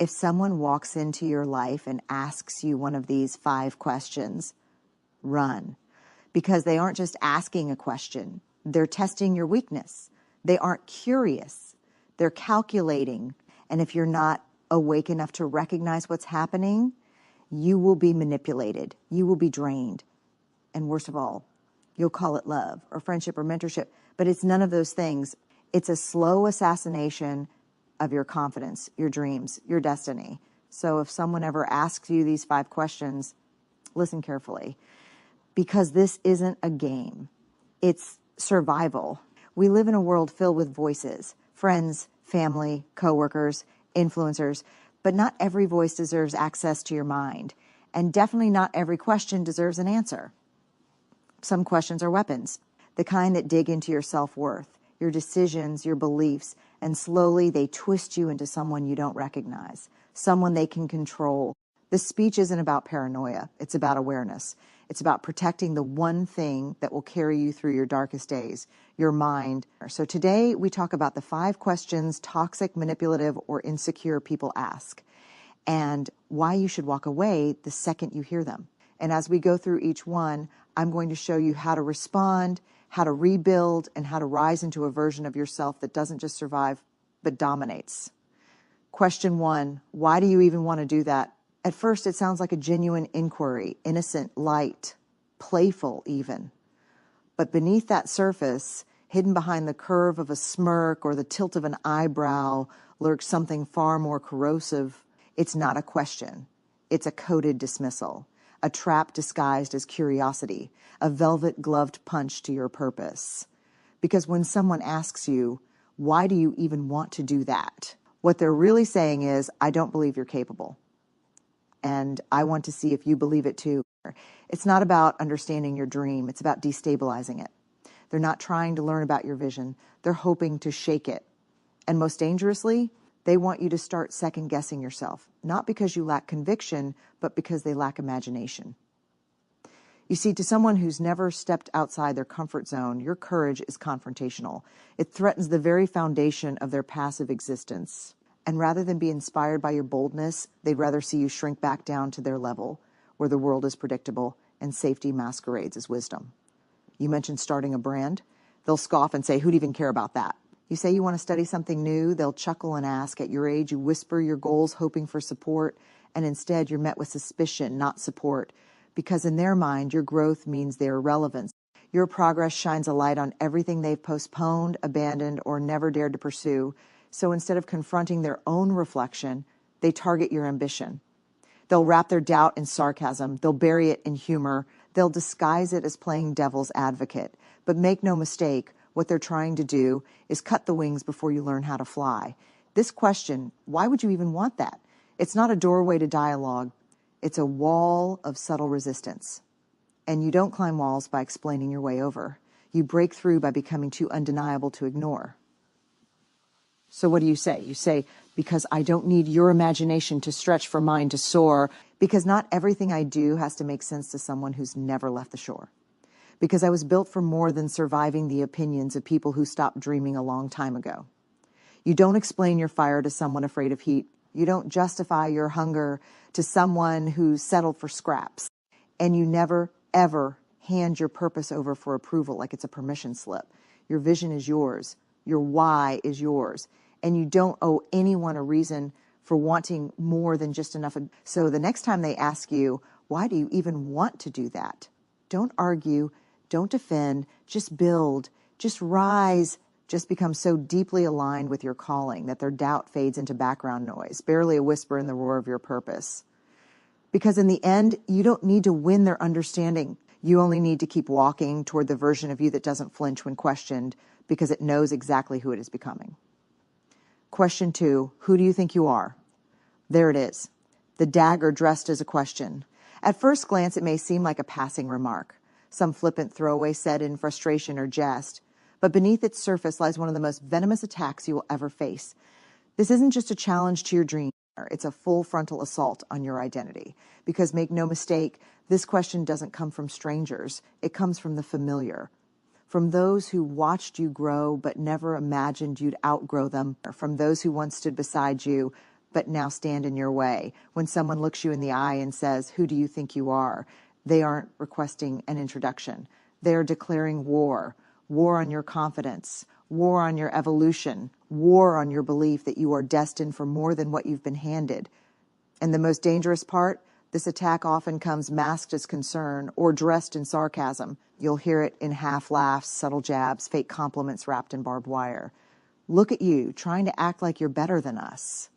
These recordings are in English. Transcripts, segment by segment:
If someone walks into your life and asks you one of these 5 questions, run. Because they aren't just asking a question. They're testing your weakness. They aren't curious. They're calculating. And if you're not awake enough to recognize what's happening, you will be manipulated. You will be drained. And worst of all, you'll call it love or friendship or mentorship, but it's none of those things. It's a slow assassination of your confidence, your dreams, your destiny. So if someone ever asks you these 5 questions, listen carefully, because this isn't a game. It's survival. We live in a world filled with voices, friends, family, coworkers, influencers, but not every voice deserves access to your mind. And definitely not every question deserves an answer. Some questions are weapons, the kind that dig into your self-worth, your decisions, your beliefs, and slowly they twist you into someone you don't recognize, someone they can control. This speech isn't about paranoia. It's about awareness. It's about protecting the one thing that will carry you through your darkest days, your mind. So today we talk about the 5 questions toxic, manipulative, or insecure people ask, and why you should walk away the second you hear them. And as we go through each one, I'm going to show you how to respond, how to rebuild, and how to rise into a version of yourself that doesn't just survive, but dominates. Question 1, why do you even want to do that? At first, it sounds like a genuine inquiry, innocent, light, playful even. But beneath that surface, hidden behind the curve of a smirk or the tilt of an eyebrow, lurks something far more corrosive. It's not a question. It's a coded dismissal, a trap disguised as curiosity, a velvet-gloved punch to your purpose. Because when someone asks you, why do you even want to do that? What they're really saying is, I don't believe you're capable. And I want to see if you believe it too. It's not about understanding your dream. It's about destabilizing it. They're not trying to learn about your vision. They're hoping to shake it. And most dangerously, they want you to start second-guessing yourself, not because you lack conviction, but because they lack imagination. You see, to someone who's never stepped outside their comfort zone, your courage is confrontational. It threatens the very foundation of their passive existence. And rather than be inspired by your boldness, they'd rather see you shrink back down to their level, where the world is predictable and safety masquerades as wisdom. You mentioned starting a brand. They'll scoff and say, who'd even care about that? You say you want to study something new, they'll chuckle and ask. At your age, you whisper your goals hoping for support, and instead you're met with suspicion, not support, because in their mind, your growth means their irrelevance. Your progress shines a light on everything they've postponed, abandoned, or never dared to pursue. So instead of confronting their own reflection, they target your ambition. They'll wrap their doubt in sarcasm. They'll bury it in humor. They'll disguise it as playing devil's advocate. But make no mistake, what they're trying to do is cut the wings before you learn how to fly. This question, why would you even want that? It's not a doorway to dialogue. It's a wall of subtle resistance. And you don't climb walls by explaining your way over. You break through by becoming too undeniable to ignore. So what do? You say, because I don't need your imagination to stretch for mine to soar, because not everything I do has to make sense to someone who's never left the shore. Because I was built for more than surviving the opinions of people who stopped dreaming a long time ago. You don't explain your fire to someone afraid of heat. You don't justify your hunger to someone who's settled for scraps. And you never, ever hand your purpose over for approval like it's a permission slip. Your vision is yours. Your why is yours. And you don't owe anyone a reason for wanting more than just enough. So the next time they ask you, why do you even want to do that? Don't argue, don't defend, just build, just rise, just become so deeply aligned with your calling that their doubt fades into background noise, barely a whisper in the roar of your purpose. Because in the end, you don't need to win their understanding. You only need to keep walking toward the version of you that doesn't flinch when questioned, because it knows exactly who it is becoming. Question 2, who do you think you are? There it is, the dagger dressed as a question. At first glance, it may seem like a passing remark, some flippant throwaway said in frustration or jest, but beneath its surface lies one of the most venomous attacks you will ever face. This isn't just a challenge to your dream, it's a full frontal assault on your identity. Because make no mistake, this question doesn't come from strangers, it comes from the familiar. From those who watched you grow but never imagined you'd outgrow them, or from those who once stood beside you but now stand in your way. When someone looks you in the eye and says, "Who do you think you are?" they aren't requesting an introduction. They're declaring war. War on your confidence, war on your evolution, war on your belief that you are destined for more than what you've been handed. And the most dangerous part, this attack often comes masked as concern or dressed in sarcasm. You'll hear it in half laughs, subtle jabs, fake compliments wrapped in barbed wire. Look at you, trying to act like you're better than us.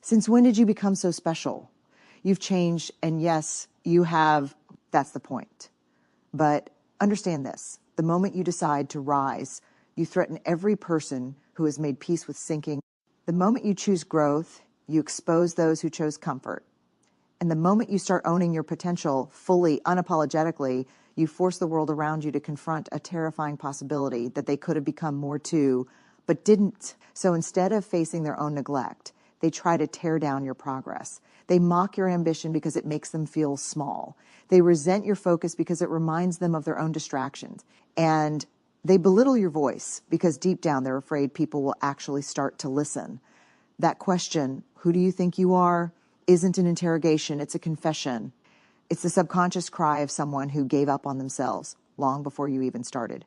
Since when did you become so special? You've changed, and yes, you have. That's the point. But understand this. The moment you decide to rise, you threaten every person who has made peace with sinking. The moment you choose growth, you expose those who chose comfort. And the moment you start owning your potential fully, unapologetically, you force the world around you to confront a terrifying possibility that they could have become more too, but didn't. So instead of facing their own neglect, they try to tear down your progress. They mock your ambition because it makes them feel small. They resent your focus because it reminds them of their own distractions. And they belittle your voice because deep down they're afraid people will actually start to listen. That question, "Who do you think you are?" isn't an interrogation, it's a confession. It's the subconscious cry of someone who gave up on themselves long before you even started.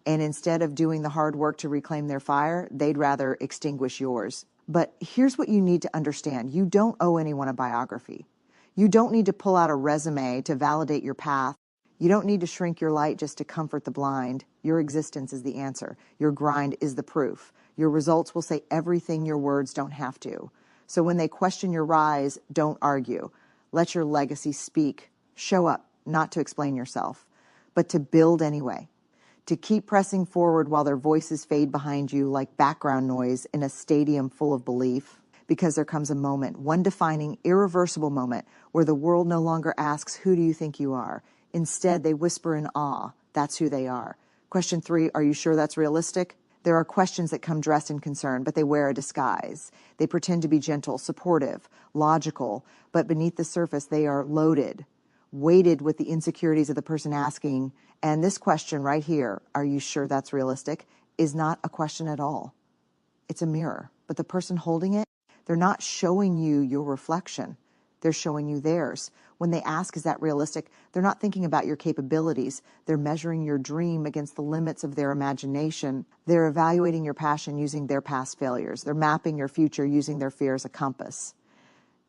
And instead of doing the hard work to reclaim their fire, they'd rather extinguish yours. But here's what you need to understand. You don't owe anyone a biography. You don't need to pull out a resume to validate your path. You don't need to shrink your light just to comfort the blind. Your existence is the answer. Your grind is the proof. Your results will say everything your words don't have to. So when they question your rise, don't argue. Let your legacy speak. Show up, not to explain yourself, but to build anyway. To keep pressing forward while their voices fade behind you like background noise in a stadium full of belief. Because there comes a moment, one defining, irreversible moment, where the world no longer asks, "Who do you think you are?" Instead, they whisper in awe, "That's who they are." Question 3, are you sure that's realistic? There are questions that come dressed in concern, but they wear a disguise. They pretend to be gentle, supportive, logical, but beneath the surface, they are loaded, weighted with the insecurities of the person asking. And this question right here, "Are you sure that's realistic?" is not a question at all. It's a mirror, but the person holding it, they're not showing you your reflection. They're showing you theirs. When they ask, "Is that realistic?" they're not thinking about your capabilities. They're measuring your dream against the limits of their imagination. They're evaluating your passion using their past failures. They're mapping your future using their fear as a compass.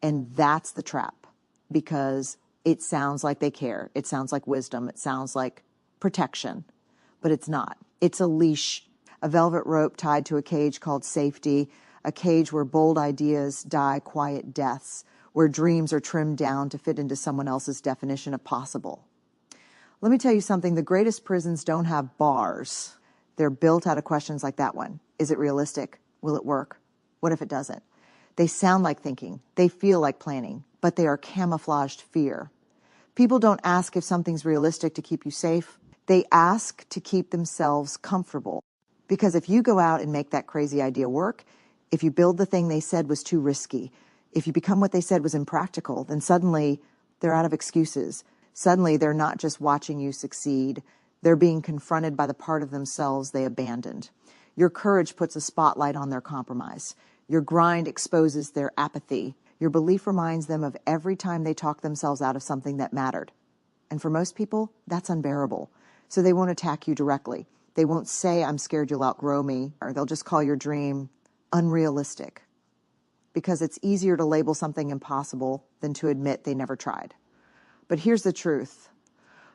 And that's the trap, because it sounds like they care. It sounds like wisdom. It sounds like protection, but it's not. It's a leash, a velvet rope tied to a cage called safety, a cage where bold ideas die quiet deaths, where dreams are trimmed down to fit into someone else's definition of possible. Let me tell you something. The greatest prisons don't have bars. They're built out of questions like that one. Is it realistic? Will it work? What if it doesn't? They sound like thinking. They feel like planning, but they are camouflaged fear. People don't ask if something's realistic to keep you safe. They ask to keep themselves comfortable. Because if you go out and make that crazy idea work, if you build the thing they said was too risky, if you become what they said was impractical, then suddenly they're out of excuses. Suddenly they're not just watching you succeed. They're being confronted by the part of themselves they abandoned. Your courage puts a spotlight on their compromise. Your grind exposes their apathy. Your belief reminds them of every time they talked themselves out of something that mattered. And for most people, that's unbearable. So they won't attack you directly. They won't say, "I'm scared you'll outgrow me," or they'll just call your dream unrealistic. Because it's easier to label something impossible than to admit they never tried. But here's the truth.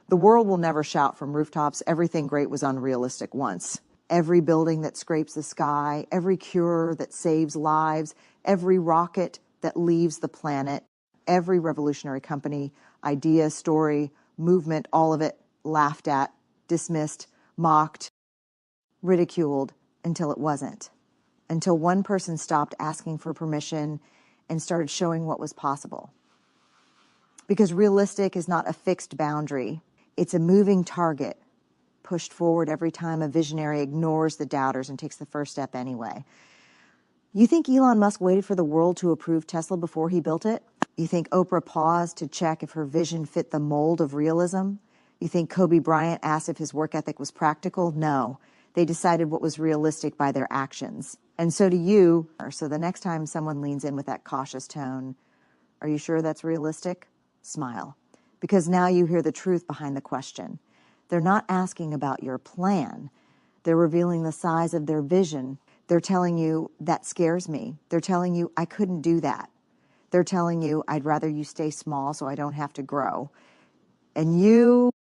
The world will never shout from rooftops, "Everything great was unrealistic once." Every building that scrapes the sky, every cure that saves lives, every rocket that leaves the planet, every revolutionary company, idea, story, movement, all of it laughed at, dismissed, mocked, ridiculed until it wasn't. Until one person stopped asking for permission and started showing what was possible. Because realistic is not a fixed boundary. It's a moving target, pushed forward every time a visionary ignores the doubters and takes the first step anyway. You think Elon Musk waited for the world to approve Tesla before he built it? You think Oprah paused to check if her vision fit the mold of realism? You think Kobe Bryant asked if his work ethic was practical? No. They decided what was realistic by their actions. And so do you. So the next time someone leans in with that cautious tone, are you sure that's realistic? Smile. Because now you hear the truth behind the question. They're not asking about your plan. They're revealing the size of their vision. They're telling you, that scares me. They're telling you, I couldn't do that. They're telling you, I'd rather you stay small so I don't have to grow. And you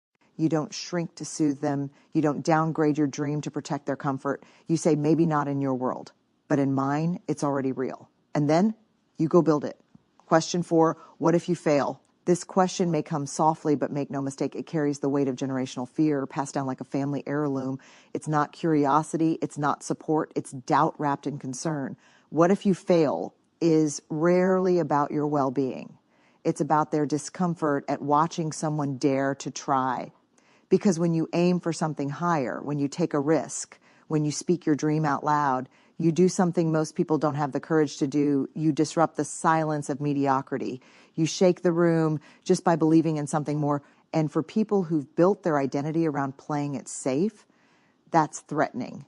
don't shrink to soothe them. You don't downgrade your dream to protect their comfort. You say, maybe not in your world, but in mine, it's already real. And then you go build it. Question 4, what if you fail? This question may come softly, but make no mistake, it carries the weight of generational fear passed down like a family heirloom. It's not curiosity. It's not support. It's doubt wrapped in concern. What if you fail is rarely about your well-being. It's about their discomfort at watching someone dare to try. Because when you aim for something higher, when you take a risk, when you speak your dream out loud, you do something most people don't have the courage to do. You disrupt the silence of mediocrity. You shake the room just by believing in something more. And for people who've built their identity around playing it safe, that's threatening.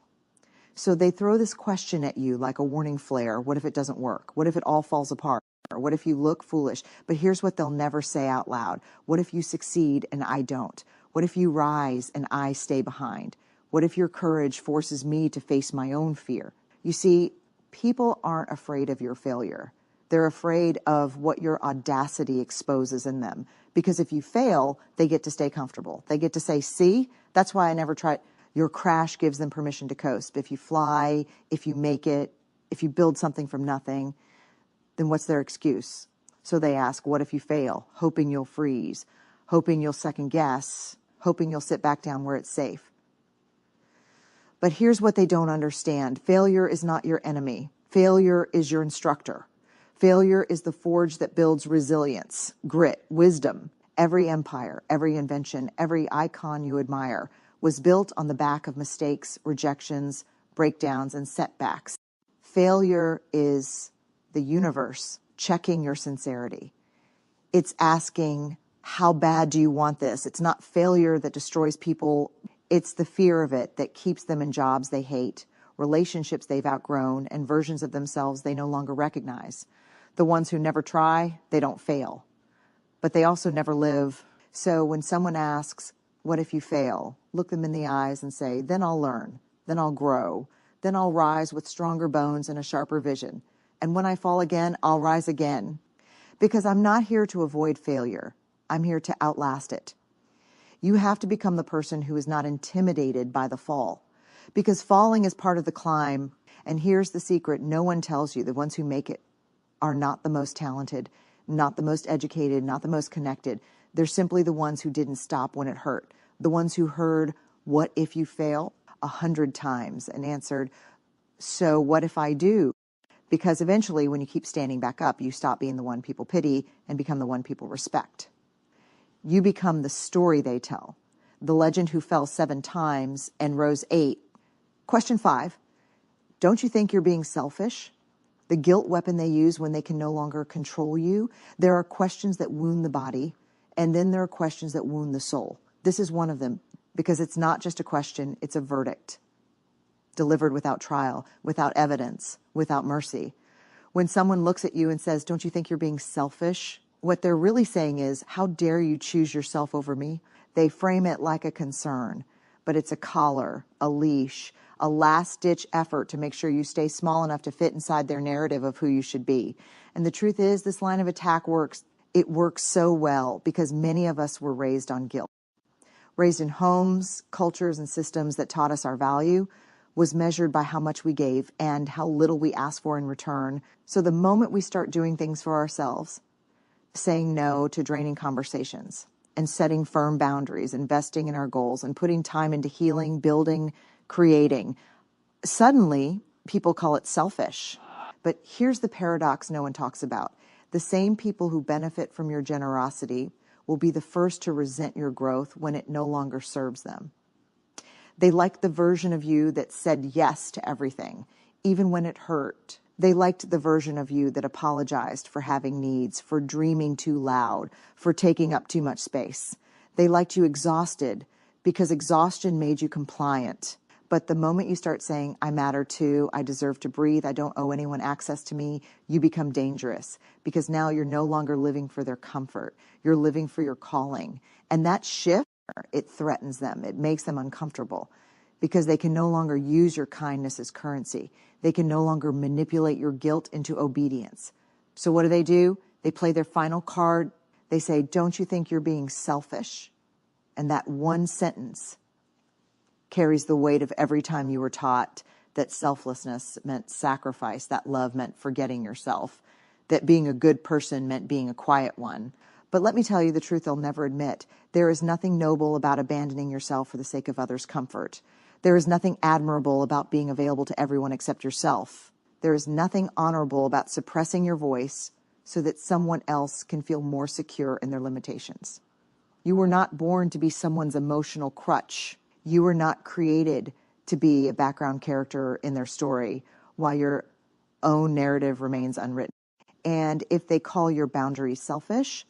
So they throw this question at you like a warning flare. What if it doesn't work? What if it all falls apart? Or what if you look foolish? But here's what they'll never say out loud. What if you succeed and I don't? What if you rise and I stay behind? What if your courage forces me to face my own fear? You see, people aren't afraid of your failure. They're afraid of what your audacity exposes in them. Because if you fail, they get to stay comfortable. They get to say, see, that's why I never tried. Your crash gives them permission to coast. If you fly, if you make it, if you build something from nothing, then what's their excuse? So they ask, what if you fail? Hoping you'll freeze, hoping you'll second guess, hoping you'll sit back down where it's safe. But here's what they don't understand. Failure is not your enemy. Failure is your instructor. Failure is the forge that builds resilience, grit, wisdom. Every empire, every invention, every icon you admire was built on the back of mistakes, rejections, breakdowns, and setbacks. Failure is the universe checking your sincerity. It's asking, how bad do you want this? It's not failure that destroys people. It's the fear of it that keeps them in jobs they hate, relationships they've outgrown, and versions of themselves they no longer recognize. The ones who never try, they don't fail. But they also never live. So when someone asks, what if you fail? Look them in the eyes and say, then I'll learn, then I'll grow, then I'll rise with stronger bones and a sharper vision. And when I fall again, I'll rise again. Because I'm not here to avoid failure. I'm here to outlast it. You have to become the person who is not intimidated by the fall. Because falling is part of the climb. And here's the secret. No one tells you. The ones who make it are not the most talented, not the most educated, not the most connected. They're simply the ones who didn't stop when it hurt. The ones who heard, what if you fail? 100 times and answered, so what if I do? Because eventually when you keep standing back up, you stop being the one people pity and become the one people respect. You become the story they tell, the legend who fell 7 times and rose 8. Question 5, don't you think you're being selfish? The guilt weapon they use when they can no longer control you. There are questions that wound the body, and then there are questions that wound the soul. This is one of them, because it's not just a question, it's a verdict. Delivered without trial, without evidence, without mercy. When someone looks at you and says, don't you think you're being selfish? What they're really saying is, how dare you choose yourself over me? They frame it like a concern, but it's a collar, a leash, a last-ditch effort to make sure you stay small enough to fit inside their narrative of who you should be. And the truth is, this line of attack works. It works so well because many of us were raised on guilt. Raised in homes, cultures, and systems that taught us our value was measured by how much we gave and how little we asked for in return. So the moment we start doing things for ourselves, saying no to draining conversations and setting firm boundaries, investing in our goals and putting time into healing, building, creating, suddenly people call it selfish. But here's the paradox no one talks about. The same people who benefit from your generosity will be the first to resent your growth when it no longer serves them. They liked the version of you that said yes to everything, even when it hurt. They liked the version of you that apologized for having needs, for dreaming too loud, for taking up too much space. They liked you exhausted because exhaustion made you compliant. But the moment you start saying, I matter too, I deserve to breathe, I don't owe anyone access to me, you become dangerous, because now you're no longer living for their comfort. You're living for your calling. And that shift, it threatens them. It makes them uncomfortable, because they can no longer use your kindness as currency. They can no longer manipulate your guilt into obedience. So what do? They play their final card. They say, don't you think you're being selfish? And that one sentence carries the weight of every time you were taught that selflessness meant sacrifice, that love meant forgetting yourself, that being a good person meant being a quiet one. But let me tell you the truth they'll never admit. There is nothing noble about abandoning yourself for the sake of others' comfort. There is nothing admirable about being available to everyone except yourself. There is nothing honorable about suppressing your voice so that someone else can feel more secure in their limitations. You were not born to be someone's emotional crutch. You were not created to be a background character in their story while your own narrative remains unwritten. And if they call your boundaries selfish,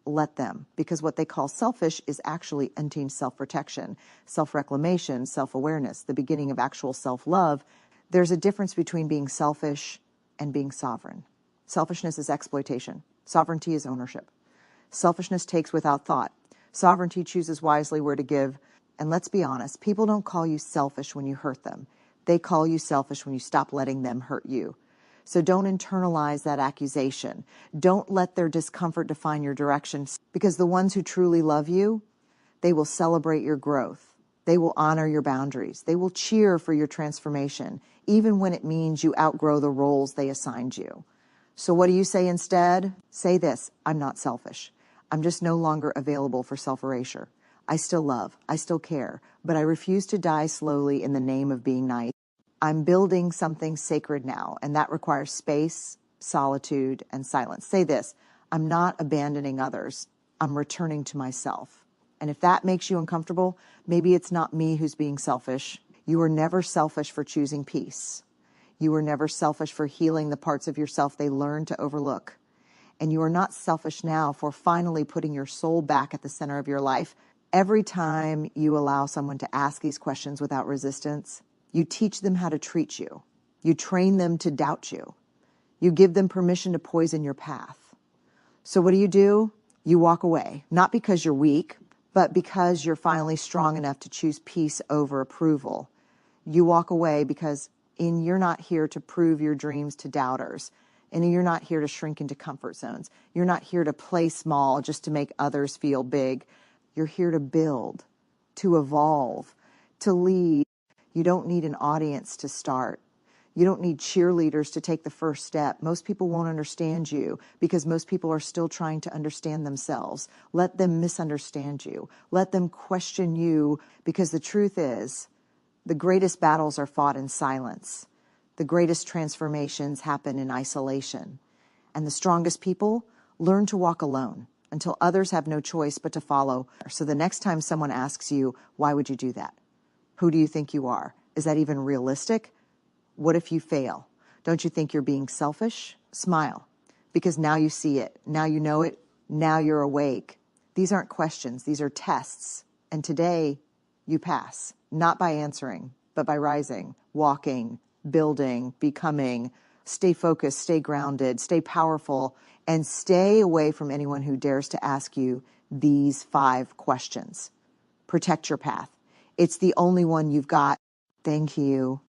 let them, because what they call selfish is actually emptying self-protection, self-reclamation, self-awareness, the beginning of actual self-love. There's a difference between being selfish and being sovereign. Selfishness is exploitation. Sovereignty is ownership. Selfishness takes without thought. Sovereignty chooses wisely where to give. And let's be honest, people don't call you selfish when you hurt them. They call you selfish when you stop letting them hurt you. So don't internalize that accusation. Don't let their discomfort define your direction, because the ones who truly love you, they will celebrate your growth. They will honor your boundaries. They will cheer for your transformation, even when it means you outgrow the roles they assigned you. So what do you say instead? Say this: I'm not selfish. I'm just no longer available for self-erasure. I still love, I still care, but I refuse to die slowly in the name of being nice. I'm building something sacred now, and that requires space, solitude, and silence. Say this: I'm not abandoning others. I'm returning to myself. And if that makes you uncomfortable, maybe it's not me who's being selfish. You were never selfish for choosing peace. You were never selfish for healing the parts of yourself they learned to overlook. And you are not selfish now for finally putting your soul back at the center of your life. Every time you allow someone to ask these questions without resistance, you teach them how to treat you. You train them to doubt you. You give them permission to poison your path. So what do? You walk away, not because you're weak, but because you're finally strong enough to choose peace over approval. You walk away because you're not here to prove your dreams to doubters. And you're not here to shrink into comfort zones. You're not here to play small just to make others feel big. You're here to build, to evolve, to lead. You don't need an audience to start. You don't need cheerleaders to take the first step. Most people won't understand you because most people are still trying to understand themselves. Let them misunderstand you. Let them question you, because the truth is, the greatest battles are fought in silence. The greatest transformations happen in isolation. And the strongest people learn to walk alone until others have no choice but to follow. So the next time someone asks you, why would you do that? Who do you think you are? Is that even realistic? What if you fail? Don't you think you're being selfish? Smile, because now you see it. Now you know it. Now you're awake. These aren't questions. These are tests. And today you pass, not by answering, but by rising, walking, building, becoming. Stay focused, stay grounded, stay powerful, and stay away from anyone who dares to ask you these 5 questions. Protect your path. It's the only one you've got. Thank you.